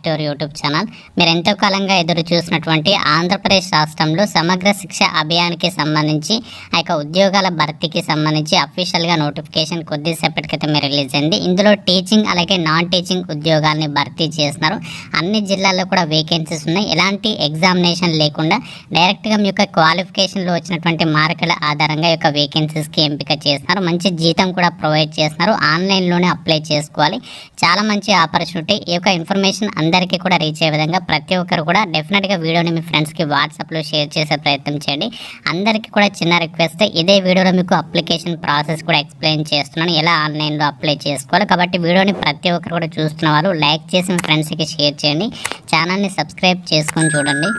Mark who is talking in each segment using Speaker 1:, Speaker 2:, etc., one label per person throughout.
Speaker 1: To our YouTube channel. మీరు ఎంతో కాలంగా ఎదురు చూసినటువంటి ఆంధ్రప్రదేశ్ రాష్ట్రంలో సమగ్ర శిక్ష అభియాన్కి సంబంధించి ఆ యొక్క ఉద్యోగాల భర్తీకి సంబంధించి అఫీషియల్గా నోటిఫికేషన్ కొద్దిసేపటి క్రితం రిలీజ్ అయింది. ఇందులో టీచింగ్ అలాగే నాన్ టీచింగ్ ఉద్యోగాల్ని భర్తీ చేస్తున్నారు. అన్ని జిల్లాల్లో కూడా వేకెన్సీస్ ఉన్నాయి. ఎలాంటి ఎగ్జామినేషన్ లేకుండా డైరెక్ట్గా మీ యొక్క క్వాలిఫికేషన్లో వచ్చినటువంటి మార్కుల ఆధారంగా ఈ యొక్క వేకెన్సీస్కి ఎంపిక చేస్తున్నారు. మంచి జీతం కూడా ప్రొవైడ్ చేస్తున్నారు. ఆన్లైన్లోనే అప్లై చేసుకోవాలి. చాలా మంచి ఆపర్చునిటీ. ఈ యొక్క ఇన్ఫర్మేషన్ అందరికీ కూడా రీచ్ అయ్యే విధంగా ప్రతి ఒక్కరు కూడా డెఫినెట్గా వీడియోని మీ ఫ్రెండ్స్కి వాట్సాప్లో షేర్ చేసే ప్రయత్నం చేయండి. అందరికీ కూడా చిన్న రిక్వెస్ట్, ఇదే వీడియోలో మీకు అప్లికేషన్ ప్రాసెస్ కూడా ఎక్స్ప్లెయిన్ చేస్తున్నాను, ఎలా ఆన్లైన్లో అప్లై చేసుకోవాలి. కాబట్టి వీడియోని ప్రతి ఒక్కరు కూడా చూస్తున్న వాళ్ళు లైక్ చేసి మీ ఫ్రెండ్స్కి షేర్ చేయండి. ఛానల్ని సబ్స్క్రైబ్ చేసుకొని చూడండి.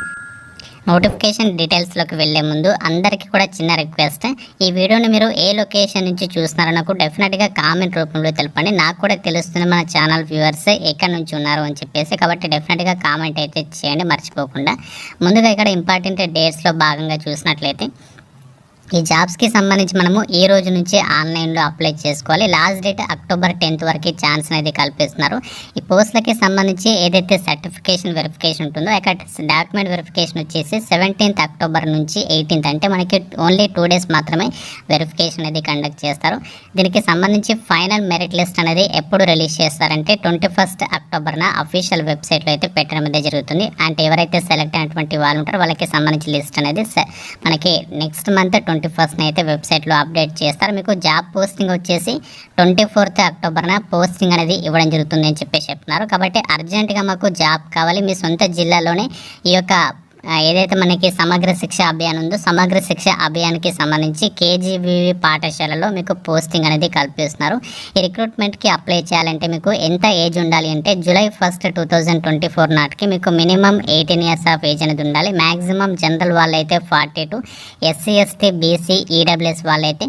Speaker 1: నోటిఫికేషన్ డీటెయిల్స్లోకి వెళ్ళే ముందు అందరికీ కూడా చిన్న రిక్వెస్ట్, ఈ వీడియోని మీరు ఏ లొకేషన్ నుంచి చూస్తున్నారో నాకు డెఫినెట్గా కామెంట్ రూపంలో తెలపండి. నాకు కూడా తెలుస్తుంది మన ఛానల్ వ్యూవర్స్ ఎక్కడి నుంచి ఉన్నారు అని చెప్పేసి. కాబట్టి డెఫినెట్గా కామెంట్ అయితే చేయండి మర్చిపోకుండా. ముందుగా ఇక్కడ ఇంపార్టెంట్ డేట్స్లో భాగంగా చూసినట్లయితే ఈ జాబ్స్కి సంబంధించి మనము ఈ రోజు నుంచి ఆన్లైన్లో అప్లై చేసుకోవాలి. లాస్ట్ డేట్ అక్టోబర్ 10th వరకు ఛాన్స్ అనేది కల్పిస్తున్నారు. ఈ పోస్టులకి సంబంధించి ఏదైతే సర్టిఫికేషన్ వెరిఫికేషన్ ఉంటుందో ఇక్కడ డాక్యుమెంట్ వెరిఫికేషన్ వచ్చేసి 17th అక్టోబర్ నుంచి 18th, అంటే మనకి ఓన్లీ 2 days మాత్రమే వెరిఫికేషన్ అనేది కండక్ట్ చేస్తారు. దీనికి సంబంధించి ఫైనల్ మెరిట్ లిస్ట్ అనేది ఎప్పుడు రిలీజ్ చేస్తారంటే 21st అక్టోబర్న అఫీషియల్ వెబ్సైట్లో అయితే పెట్టడం అనేది జరుగుతుంది. అంటే ఎవరైతే సెలెక్ట్ అయినటువంటి వాళ్ళు ఉంటారో వాళ్ళకి సంబంధించి లిస్ట్ అనేది మనకి నెక్స్ట్ మంత్ 21st అయితే వెబ్సైట్లో అప్డేట్ చేస్తారు. మీకు జాబ్ పోస్టింగ్ వచ్చేసి 24th అక్టోబర్న పోస్టింగ్ అనేది ఇవ్వడం జరుగుతుంది అని చెప్పేసి చెప్తున్నారు. కాబట్టి అర్జెంటుగా మాకు జాబ్ కావాలి. మీ సొంత జిల్లాలోనే ఈ యొక్క ఏదైతే మనకి సమగ్ర శిక్ష అభియాన్ ఉందో సమగ్ర శిక్ష అభియాన్కి సంబంధించి కేజీబీవీ పాఠశాలలో మీకు పోస్టింగ్ అనేది కల్పిస్తున్నారు. ఈ రిక్రూట్మెంట్కి అప్లై చేయాలంటే మీకు ఎంత ఏజ్ ఉండాలి అంటే July 1st, 2024 నాటికి మీకు మినిమం 18 years ఆఫ్ ఏజ్ అనేది ఉండాలి. మ్యాక్సిమం జనరల్ వాళ్ళైతే 42, SC, ST, BC, EWS వాళ్ళైతే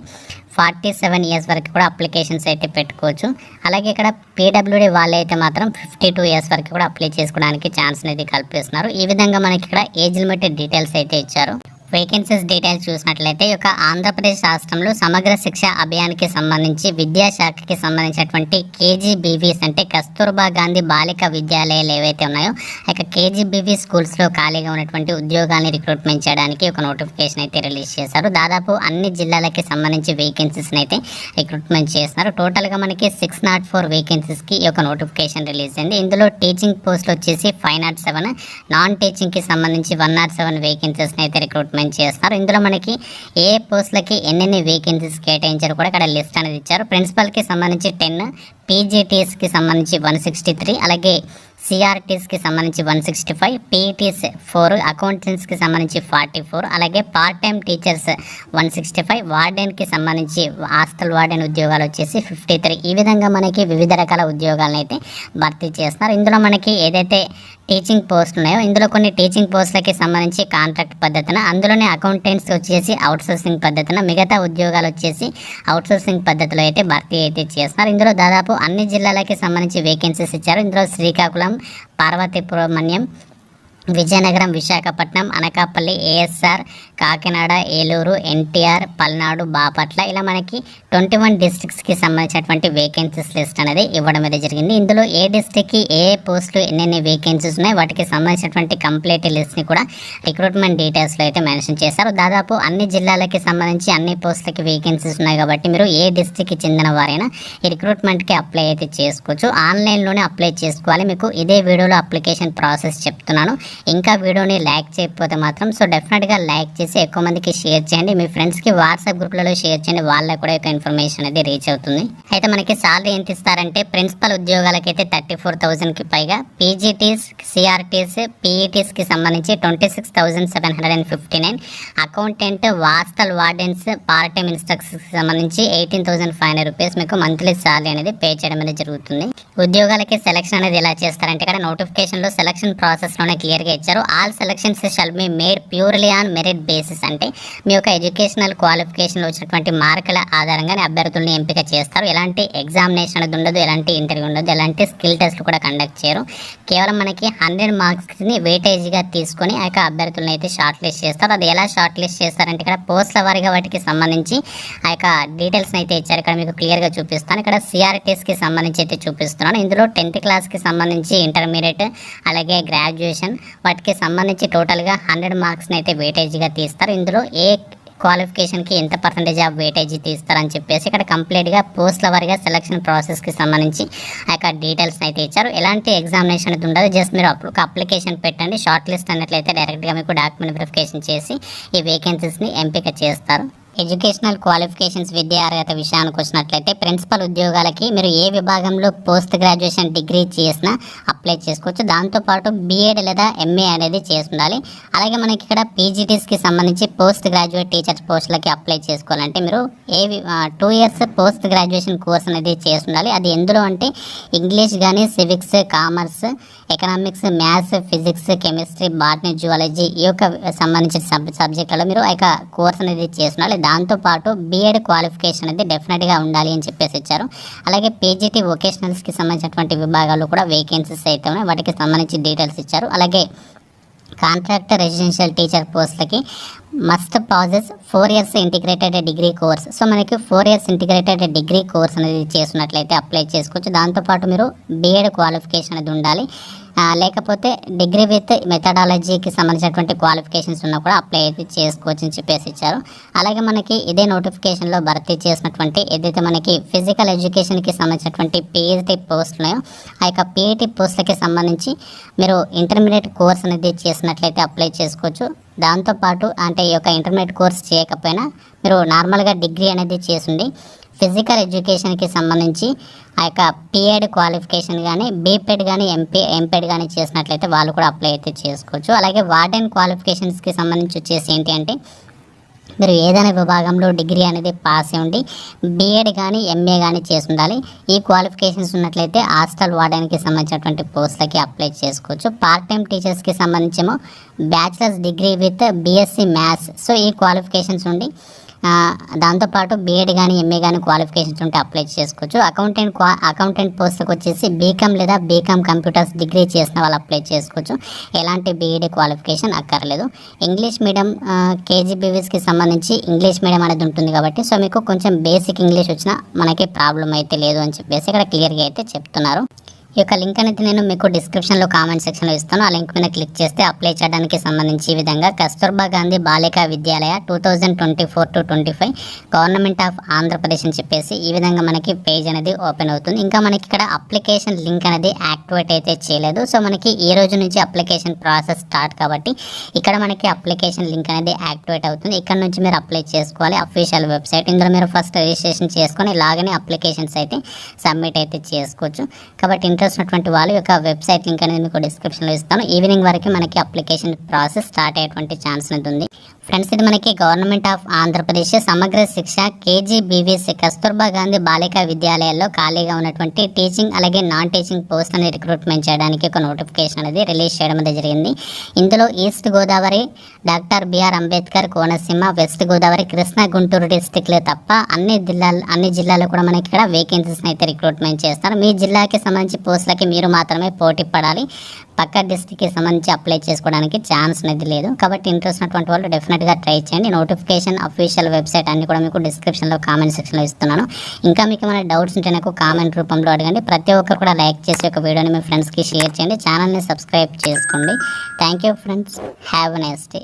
Speaker 1: 47 years వరకు కూడా అప్లికేషన్స్ అయితే పెట్టుకోవచ్చు. అలాగే ఇక్కడ PWD వాళ్ళైతే మాత్రం 52 years వరకు కూడా అప్లై చేసుకోవడానికి ఛాన్స్ అనేది కల్పిస్తున్నారు. ఈ విధంగా మనకి ఇక్కడ ఏజ్ లిమిట్ డీటెయిల్స్ అయితే ఇచ్చారు. వేకెన్సీస్ డీటెయిల్స్ చూసినట్లయితే ఈ యొక్క ఆంధ్రప్రదేశ్ రాష్ట్రంలో సమగ్ర శిక్ష అభియాన్కి సంబంధించి విద్యాశాఖకి సంబంధించినటువంటి కేజీబీవీస్ అంటే కస్తూర్బా గాంధీ బాలిక విద్యాలయాలు ఏవైతే ఉన్నాయో ఆ యొక్క కేజీబీవీ స్కూల్స్లో ఖాళీగా ఉన్నటువంటి ఉద్యోగాల్ని రిక్రూట్మెంట్ చేయడానికి ఒక నోటిఫికేషన్ అయితే రిలీజ్ చేశారు. దాదాపు అన్ని జిల్లాలకి సంబంధించి వేకెన్సీస్ని అయితే రిక్రూట్మెంట్ చేస్తున్నారు. టోటల్గా మనకి 604 వేకెన్సీస్కి ఈ యొక్క నోటిఫికేషన్ రిలీజ్ అయింది. ఇందులో టీచింగ్ పోస్టులు వచ్చేసి 507, నాన్ టీచింగ్కి సంబంధించి 107 వేకెన్సీస్ని అయితే రిక్రూట్మెంట్ చేస్తున్నారు. ఇందులో మనకి ఏ పోస్టులకి ఎన్నెన్ని వేకెన్సీస్ కేటాయించారు కూడా ఇక్కడ లిస్ట్ అనేది ఇచ్చారు. ప్రిన్సిపల్కి సంబంధించి 10, పీజీటీఎస్కి సంబంధించి 163, అలాగే సిఆర్టీస్కి సంబంధించి 165, పీఈటీస్ 4, అకౌంటెంట్స్కి సంబంధించి 44, అలాగే పార్ట్ టైం టీచర్స్ 165, వార్డెన్కి సంబంధించి హాస్టల్ వార్డెన్ ఉద్యోగాలు వచ్చేసి 53. ఈ విధంగా మనకి వివిధ రకాల ఉద్యోగాలను అయితే భర్తీ చేస్తున్నారు. ఇందులో మనకి ఏదైతే టీచింగ్ పోస్టులు ఉన్నాయో ఇందులో కొన్ని టీచింగ్ పోస్టులకి సంబంధించి కాంట్రాక్ట్ పద్ధతిన, అందులోనే అకౌంటెంట్స్ వచ్చేసి అవుట్సోర్సింగ్ పద్ధతిన, మిగతా ఉద్యోగాలు వచ్చేసి అవుట్సోర్సింగ్ పద్ధతిలో అయితే భర్తీ అయితే చేస్తున్నారు. ఇందులో దాదాపు అన్ని జిల్లాలకి సంబంధించి వేకెన్సీస్ ఇచ్చారు. ఇందులో శ్రీకాకుళం, పార్వతీపురమణ్యం, విజయనగరం, విశాఖపట్నం, అనకాపల్లి, ఏఎస్ఆర్, కాకినాడ, ఏలూరు, ఎన్టీఆర్, పల్నాడు, బాపట్ల ఇలా మనకి 21 డిస్ట్రిక్ట్స్కి సంబంధించినటువంటి వేకెన్సీస్ లిస్ట్ అనేది ఇవ్వడం అనేది జరిగింది. ఇందులో ఏ డిస్ట్రిక్ట్కి ఏ పోస్టులు ఎన్నెన్ని వేకెన్సీస్ ఉన్నాయి వాటికి సంబంధించినటువంటి కంప్లీట్ లిస్ట్ని కూడా రిక్రూట్మెంట్ డీటెయిల్స్లో అయితే మెన్షన్ చేశారు. దాదాపు అన్ని జిల్లాలకి సంబంధించి అన్ని పోస్టులకి వేకెన్సీస్ ఉన్నాయి కాబట్టి మీరు ఏ డిస్ట్రిక్ట్కి చెందిన వారైనా ఈ రిక్రూట్మెంట్కి అప్లై అయితే చేసుకోవచ్చు. ఆన్లైన్లోనే అప్లై చేసుకోవాలి. మీకు ఇదే వీడియోలో అప్లికేషన్ ప్రాసెస్ చెప్తున్నాను. ఇంకా వీడియోని లైక్ చేయకపోతే మాత్రం డెఫినెట్గా లైక్ చేసి ఎక్కువ మందికి షేర్ చేయండి. మీ ఫ్రెండ్స్కి వాట్సాప్ గ్రూప్లలో షేర్ చేయండి. వాళ్ళకి కూడా ఒక ఇన్ఫర్మేషన్ అనేది రీచ్ అవుతుంది. అయితే మనకి సాలరీ ఎంత ఇస్తారంటే ప్రిన్సిపల్ ఉద్యోగాలకైతే 34,000కి పైగా, పీజీటీస్, సిఆర్టీస్, పీఈటీస్కి సంబంధించి 26,759, accountant, hostel wardens, part time ఇన్స్ట్రక్టర్స్కి సంబంధించి 18,500 రూపీస్ మీకు మంత్లీ సాలరీ అనేది పే చేయడం అనేది జరుగుతుంది. ఉద్యోగాలకి సెలక్షన్ అనేది ఎలా చేస్తారంటే ఇక్కడ నోటిఫికేషన్లో సెలక్షన్ ప్రాసెస్లోనే క్లియర్గా ఇచ్చారు. All selections shall be made purely on merit basis అంటే మీ యొక్క ఎడ్యుకేషనల్ క్వాలిఫికేషన్లో వచ్చినటువంటి మార్కుల ఆధారంగానే అభ్యర్థుల్ని ఎంపిక చేస్తారు. ఎలాంటి ఎగ్జామినేషన్ అనేది ఉండదు, ఎలాంటి ఇంటర్వ్యూ ఉండదు, ఎలాంటి స్కిల్ టెస్ట్లు కూడా కండక్ట్ చేయరు. కేవలం మనకి 100 మార్క్స్ని వెయిటేజ్గా తీసుకొని ఆ యొక్క అభ్యర్థులను అయితే షార్ట్ లిస్ట్ చేస్తారు. అది ఎలా షార్ట్ లిస్ట్ చేస్తారంటే ఇక్కడ పోస్టుల వారిగా వాటికి సంబంధించి ఆ యొక్క డీటెయిల్స్ని అయితే ఇచ్చారు. ఇక్కడ మీకు క్లియర్గా చూపిస్తాను. ఇక్కడ సిఆర్టీస్కి సంబంధించి అయితే చూపిస్తున్నాను. ఇందులో 10th క్లాస్కి సంబంధించి ఇంటర్మీడియట్ అలాగే గ్రాడ్యుయేషన్ వాటికి సంబంధించి టోటల్గా 100 మార్క్స్ని అయితే వెయిటేజ్గా తీస్తారు. ఇందులో ఏ క్వాలిఫికేషన్కి ఎంత పర్సెంటేజ్ ఆఫ్ వెయిటేజ్ తీస్తారని చెప్పేసి ఇక్కడ కంప్లీట్గా పోస్టుల వారిగా సెలక్షన్ ప్రాసెస్కి సంబంధించి ఆ యొక్క డీటెయిల్స్ అయితే ఇచ్చారు. ఎలాంటి ఎగ్జామినేషన్ అయితే ఉండదు. జస్ట్ మీరు ఒక అప్లికేషన్ పెట్టండి, షార్ట్ లిస్ట్ అన్నట్లయితే డైరెక్ట్గా మీకు డాక్యుమెంట్ వెరిఫికేషన్ చేసి ఈ వేకెన్సీస్ని ఎంపిక చేస్తారు. ఎడ్యుకేషనల్ క్వాలిఫికేషన్స్ విద్యా అర్హత విషయానికి వచ్చినట్లయితే ప్రిన్సిపల్ ఉద్యోగాలకి మీరు ఏ విభాగంలో పోస్ట్ గ్రాడ్యుయేషన్ డిగ్రీ చేసినా అప్లై చేసుకోవచ్చు. దాంతోపాటు బీఎడ్ లేదా ఎంఏ అనేది చేసి ఉండాలి. అలాగే మనకి ఇక్కడ పీజీటీస్కి సంబంధించి పోస్ట్ గ్రాడ్యుయేట్ టీచర్స్ పోస్టులకి అప్లై చేసుకోవాలంటే మీరు 2 years పోస్ట్ గ్రాడ్యుయేషన్ కోర్స్ అనేది చేసి ఉండాలి. అది ఎందులో అంటే ఇంగ్లీష్ కానీ, civics, commerce, economics, maths, physics, chemistry, botany, zoology ఈ యొక్క సంబంధించిన సబ్జెక్టులలో మీరు ఆ యొక్క కోర్స్ అనేది చేసి ఉండాలి. దాంతోపాటు బీఎడ్ క్వాలిఫికేషన్ అనేది డెఫినెట్గా ఉండాలి అని చెప్పేసి ఇచ్చారు. అలాగే పీజీటీ వొకేషనల్స్కి సంబంధించినటువంటి విభాగాల్లో కూడా వేకెన్సీస్ అయితే ఉన్నాయి. వాటికి సంబంధించి డీటెయిల్స్ ఇచ్చారు. అలాగే కాంట్రాక్ట్ రెసిడెన్షియల్ టీచర్ పోస్ట్లకి must process 4 years integrated degree course. So మనకి 4 years ఇంటిగ్రేటెడ్ డిగ్రీ కోర్స్ అనేది చేసినట్లయితే అప్లై చేసుకోవచ్చు. దాంతోపాటు మీరు బీఎడ్ క్వాలిఫికేషన్ అనేది ఉండాలి. లేకపోతే డిగ్రీ విత్ మెథడాలజీకి సంబంధించినటువంటి క్వాలిఫికేషన్స్ ఉన్నా కూడా అప్లై అయితే చేసుకోవచ్చు అని చెప్పేసి ఇచ్చారు. అలాగే మనకి ఇదే నోటిఫికేషన్లో భర్తీ చేసినటువంటి ఏదైతే మనకి ఫిజికల్ ఎడ్యుకేషన్కి సంబంధించినటువంటి పిహెచ్డి పోస్ట్ ఉన్నాయో ఆ యొక్క పిహెచ్డి పోస్టులకి సంబంధించి మీరు ఇంటర్మీడియట్ కోర్స్ అనేది చేసినట్లయితే అప్లై చేసుకోవచ్చు. దాంతోపాటు అంటే ఈ యొక్క ఇంటర్మీడియట్ కోర్స్ చేయకపోయినా మీరు నార్మల్గా డిగ్రీ అనేది చేసిండి ఫిజికల్ ఎడ్యుకేషన్కి సంబంధించి ఆ యొక్క పిఎడ్ క్వాలిఫికేషన్ కానీ, బీపెడ్ కానీ, ఎంపెడ్ కానీ చేసినట్లయితే వాళ్ళు కూడా అప్లై అయితే చేసుకోవచ్చు. అలాగే వార్డెన్ క్వాలిఫికేషన్స్కి సంబంధించి వచ్చేసి ఏంటి అంటే మీరు ఏదైనా విభాగంలో డిగ్రీ అనేది పాస్ అయి ఉండి బీఎడ్ కానీ, ఎంఏ కానీ చేసి ఉండాలి. ఈ క్వాలిఫికేషన్స్ ఉన్నట్లయితే హాస్టల్ వార్డెన్కి సంబంధించినటువంటి పోస్టులకి అప్లై చేసుకోవచ్చు. పార్ట్ టైం టీచర్స్కి సంబంధించేమో bachelor's degree with BSc maths. So ఈ క్వాలిఫికేషన్స్ ఉండి దాంతోపాటు బీఎడ్ కానీ, ఎంఏ కానీ క్వాలిఫికేషన్స్ ఉంటే అప్లై చేసుకోవచ్చు. అకౌంటెంట్ పోస్ట్కి వచ్చేసి బీకామ్ లేదా బీకామ్ కంప్యూటర్స్ డిగ్రీ చేసిన వాళ్ళు అప్లై చేసుకోవచ్చు. ఎలాంటి బీఈడీ క్వాలిఫికేషన్ అక్కర్లేదు. ఇంగ్లీష్ మీడియం కేజీబీవీస్కి సంబంధించి ఇంగ్లీష్ మీడియం అనేది ఉంటుంది కాబట్టి సో మీకు కొంచెం బేసిక్ ఇంగ్లీష్ వచ్చినా మనకి ప్రాబ్లం అయితే లేదు అని చెప్పేసి ఇక్కడ క్లియర్గా అయితే చెప్తున్నారు. ఈ యొక్క లింక్ అనేది నేను మీకు డిస్క్రిప్షన్లో కామెంట్ సెక్షన్లో ఇస్తాను. ఆ లింక్ మీద క్లిక్ చేస్తే అప్లై చేయడానికి సంబంధించి ఈ విధంగా కస్తూర్బా గాంధీ బాలికా విద్యాలయ 2024-25 గవర్నమెంట్ ఆఫ్ ఆంధ్రప్రదేశ్ అని చెప్పేసి ఈ విధంగా మనకి పేజ్ అనేది ఓపెన్ అవుతుంది. ఇంకా మనకి ఇక్కడ అప్లికేషన్ లింక్ అనేది యాక్టివేట్ అయితే చేయలేదు. సో మనకి ఈ రోజు నుంచి అప్లికేషన్ ప్రాసెస్ స్టార్ట్ కాబట్టి ఇక్కడ మనకి అప్లికేషన్ లింక్ అనేది యాక్టివేట్ అవుతుంది. ఇక్కడ నుంచి మీరు అప్లై చేసుకోవాలి. అఫీషియల్ వెబ్సైట్ ఇందులో మీరు ఫస్ట్ రిజిస్ట్రేషన్ చేసుకొని ఇలాగనే అప్లికేషన్స్ అయితే సబ్మిట్ అయితే చేసుకోవచ్చు. కాబట్టి ఇంట్రెస్ట్ ఉన్నటువంటి వాళ్ళ యొక్క వెబ్సైట్ లింక్ అనేది మీకు డిస్క్రిప్షన్లో ఇస్తాను. ఈవినింగ్ వరకు మనకి అప్లికేషన్ ప్రాసెస్ స్టార్ట్ అయ్యేటువంటి ఛాన్స్ అనేది ఉంది. ఫ్రెండ్స్ ఇది మనకి గవర్నమెంట్ ఆఫ్ ఆంధ్రప్రదేశ్ సమగ్ర శిక్ష కేజీబీవీసీ కస్తూర్బా గాంధీ బాలికా విద్యాలయాల్లో ఖాళీగా ఉన్నటువంటి టీచింగ్ అలాగే నాన్ టీచింగ్ పోస్ట్ అనేది రిక్రూట్మెంట్ చేయడానికి ఒక నోటిఫికేషన్ అనేది రిలీజ్ చేయడం అనేది జరిగింది. ఇందులో east Godavari, doctor BR Ambedkar Konaseema, west Godavari, Krishna, Guntur డిస్టిక్లు తప్ప అన్ని జిల్లాల్లో కూడా మనకి ఇక్కడ వేకెన్సీస్ అయితే రిక్రూట్మెంట్ చేస్తారు. మీ జిల్లాకి సంబంధించి పోస్టులకి మీరు మాత్రమే పోటీ పడాలి. పక్క డిస్ట్రిక్ట్కి సంబంధించి అప్లై చేసుకోవడానికి ఛాన్స్ అనేది లేదు. కాబట్టి ఇంట్రెస్ట్ ఉన్నటువంటి వాళ్ళు డెఫినెట్గా ట్రై చేయండి. నోటిఫికేషన్ అఫీషియల్ వెబ్సైట్ అన్ని కూడా మీకు డిస్క్రిప్షన్లో కామెంట్ సెక్షన్లో ఇస్తున్నాను. ఇంకా మీకు ఏమైనా డౌట్స్ ఉంటే నాకు కామెంట్ రూపంలో అడగండి. ప్రతి ఒక్కరు కూడా లైక్ చేసి ఒక వీడియోని మీ ఫ్రెండ్స్కి షేర్ చేయండి. ఛానల్ని సబ్స్క్రైబ్ చేసుకోండి. Thank you friends. Have a nice day.